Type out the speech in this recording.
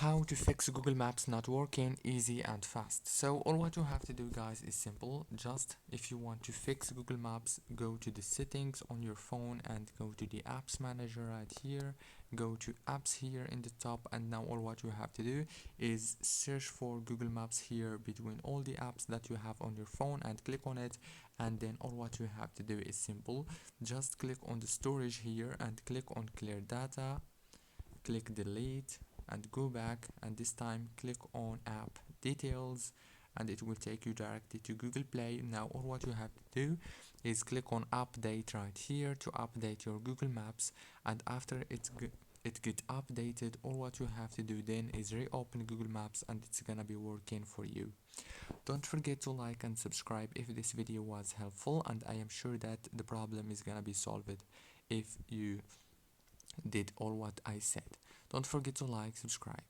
How to fix Google Maps not working easy and fast. So all what you have to do, guys, is simple. Just if you want to fix Google Maps, go to the settings on your phone and go to the apps manager right here. Go to apps here in the top, and now all what you have to do is search for Google Maps here between all the apps that you have on your phone and click on it. And then all what you have to do is simple. Just click on the storage here and click on clear data, click delete and go back, and this time click on app details, and it will take you directly to Google Play. Now all what you have to do is click on update right here to update your Google Maps, and after it get updated, all what you have to do then is reopen Google Maps and it's gonna be working for you. Don't forget to like and subscribe if this video was helpful, and I am sure that the problem is gonna be solved if you did all what I said. Don't forget to like, subscribe.